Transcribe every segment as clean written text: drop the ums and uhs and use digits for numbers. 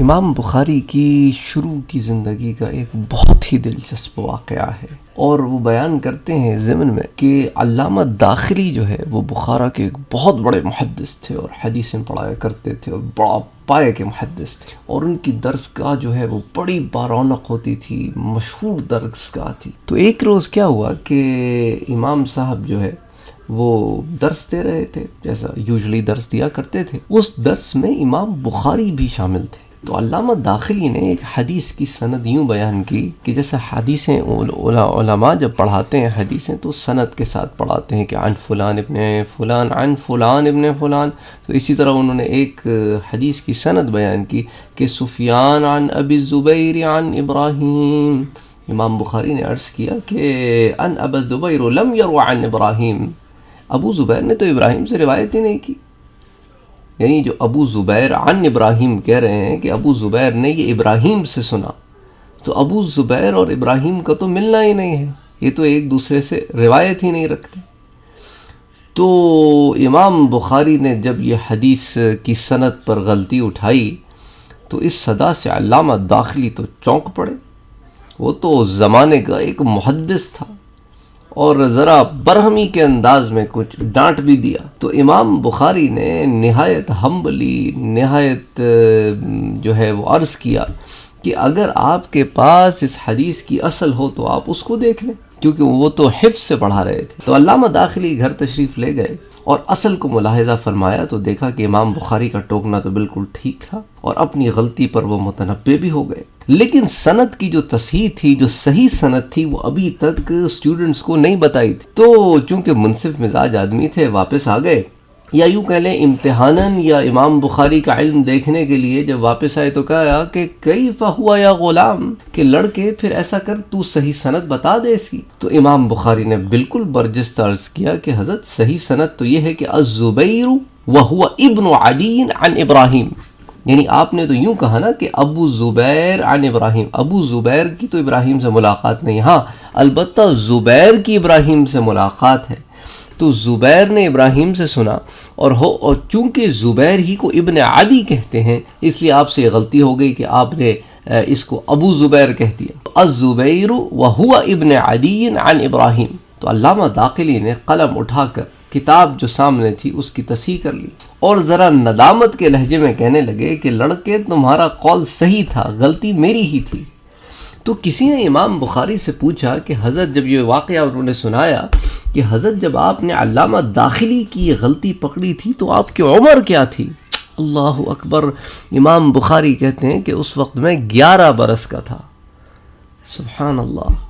امام بخاری کی شروع کی زندگی کا ایک بہت ہی دلچسپ واقعہ ہے، اور وہ بیان کرتے ہیں ضمن میں کہ علامہ داخلی جو ہے وہ بخارا کے ایک بہت بڑے محدث تھے اور حدیثیں پڑھایا کرتے تھے اور بڑا پائے کے محدث تھے، اور ان کی درسگاہ جو ہے وہ بڑی بارونق ہوتی تھی، مشہور درسگاہ تھی۔ تو ایک روز کیا ہوا کہ امام صاحب جو ہے وہ درس دے رہے تھے، جیسا یوزلی درس دیا کرتے تھے۔ اس درس میں امام بخاری بھی شامل تھے۔ تو علامہ داخلی نے ایک حدیث کی سند یوں بیان کی کہ جیسے حدیثیں علماء جب پڑھاتے ہیں حدیثیں تو سند کے ساتھ پڑھاتے ہیں کہ عن فلان ابن فلان عن فلان ابن فلان، تو اسی طرح انہوں نے ایک حدیث کی سند بیان کی کہ سفیان عن ابی الزبیر عن ابراہیم۔ امام بخاری نے عرض کیا کہ ان ابا الزبیر لم یرو عن ابراہیم، ابو زبیر نے تو ابراہیم سے روایت ہی نہیں کی۔ یعنی جو ابو زبیر عن ابراہیم کہہ رہے ہیں کہ ابو زبیر نے یہ ابراہیم سے سنا، تو ابو زبیر اور ابراہیم کا تو ملنا ہی نہیں ہے، یہ تو ایک دوسرے سے روایت ہی نہیں رکھتے۔ تو امام بخاری نے جب یہ حدیث کی سند پر غلطی اٹھائی تو اس صدا سے علامہ داخلی تو چونک پڑے۔ وہ تو زمانے کا ایک محدث تھا اور ذرا برہمی کے انداز میں کچھ ڈانٹ بھی دیا۔ تو امام بخاری نے نہایت ہمبلی، نہایت جو ہے وہ عرض کیا کہ اگر آپ کے پاس اس حدیث کی اصل ہو تو آپ اس کو دیکھ لیں، کیونکہ وہ تو حفظ سے پڑھا رہے تھے۔ تو علامہ داخلی گھر تشریف لے گئے اور اصل کو ملاحظہ فرمایا تو دیکھا کہ امام بخاری کا ٹوکنا تو بالکل ٹھیک تھا اور اپنی غلطی پر وہ متنبہ بھی ہو گئے، لیکن سند کی جو تصحیح تھی، جو صحیح سند تھی، وہ ابھی تک اسٹوڈنٹس کو نہیں بتائی تھی۔ تو چونکہ منصف مزاج آدمی تھے واپس آ گئے، یا یوں کہہ لیں امتحاناً یا امام بخاری کا علم دیکھنے کے لیے جب واپس آئے تو کہا کہ کیف ہوا یا غلام، کہ لڑکے پھر ایسا کر تو صحیح سند بتا دے اس کی۔ تو امام بخاری نے بالکل برجستہ عرض کیا کہ حضرت صحیح سند تو یہ ہے کہ الزبیر وہو ابن عدی عن ابراہیم، یعنی آپ نے تو یوں کہا نا کہ ابو زبیر عن ابراہیم، ابو زبیر کی تو ابراہیم سے ملاقات نہیں، ہاں البتہ زبیر کی ابراہیم سے ملاقات ہے۔ تو زبیر نے ابراہیم سے سنا اور چونکہ زبیر ہی کو ابن عدی کہتے ہیں اس لیے آپ سے یہ غلطی ہو گئی کہ آپ نے اس کو ابو زبیر کہہ دیا۔ الزبیر وہو ابن عدی عن ابراہیم۔ تو علامہ داخلی نے قلم اٹھا کر کتاب جو سامنے تھی اس کی تصحیح کر لی اور ذرا ندامت کے لہجے میں کہنے لگے کہ لڑکے تمہارا قول صحیح تھا، غلطی میری ہی تھی۔ تو کسی نے امام بخاری سے پوچھا کہ حضرت جب یہ واقعہ انہوں نے سنایا کہ حضرت جب آپ نے علامہ داخلی کی یہ غلطی پکڑی تھی تو آپ کی عمر کیا تھی؟ اللہ اکبر! امام بخاری کہتے ہیں کہ اس وقت میں 11 برس کا تھا۔ سبحان اللہ!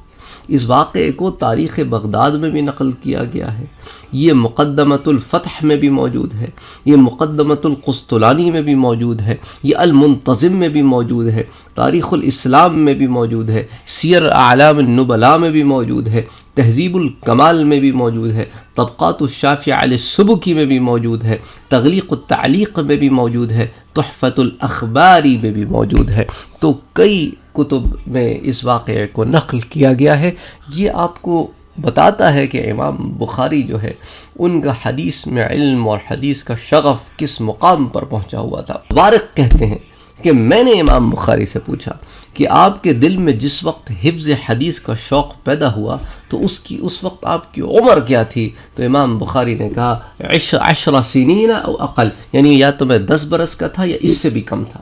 اس واقعے کو تاریخ بغداد میں بھی نقل کیا گیا ہے، یہ مقدمۃ الفتح میں بھی موجود ہے، یہ مقدمۃ القسطلانی میں بھی موجود ہے، یہ المنتظم میں بھی موجود ہے، تاریخ الاسلام میں بھی موجود ہے، سیر اعلام النبلاء میں بھی موجود ہے، تہذیب الکمال میں بھی موجود ہے، طبقات الشافعی علی السبکی میں بھی موجود ہے، تغلیق التعلیق میں بھی موجود ہے، تحفۃ الاخباری میں بھی موجود ہے۔ تو کئی کتب میں اس واقعے کو نقل کیا گیا ہے۔ یہ آپ کو بتاتا ہے کہ امام بخاری جو ہے ان کا حدیث میں علم اور حدیث کا شغف کس مقام پر پہنچا ہوا تھا۔ وارق کہتے ہیں کہ میں نے امام بخاری سے پوچھا کہ آپ کے دل میں جس وقت حفظ حدیث کا شوق پیدا ہوا تو اس وقت آپ کی عمر کیا تھی؟ تو امام بخاری نے کہا 10 سنین او اقل، یعنی یا تو میں 10 برس کا تھا یا اس سے بھی کم تھا۔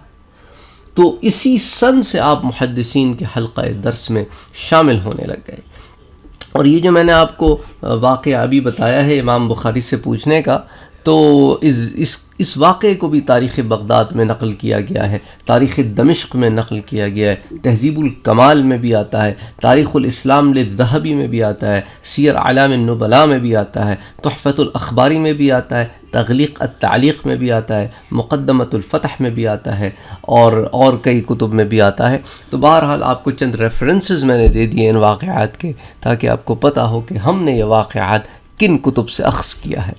تو اسی سن سے آپ محدثین کے حلقہ درس میں شامل ہونے لگ گئے۔ اور یہ جو میں نے آپ کو واقعہ ابھی بتایا ہے امام بخاری سے پوچھنے کا، تو اس واقعے کو بھی تاریخ بغداد میں نقل کیا گیا ہے، تاریخ دمشق میں نقل کیا گیا ہے، تہذیب الکمال میں بھی آتا ہے، تاریخ الاسلام للذہبی میں بھی آتا ہے، سیر اعلام النبلاء میں بھی آتا ہے، تحفۃ الاخباری میں بھی آتا ہے، تغلیق التعلیق میں بھی آتا ہے، مقدمۃ الفتح میں بھی آتا ہے، اور کئی کتب میں بھی آتا ہے۔ تو بہرحال آپ کو چند ریفرنسز میں نے دے دیے ان واقعات کے، تاکہ آپ کو پتہ ہو کہ ہم نے یہ واقعات کن کتب سے اخذ کیا ہے۔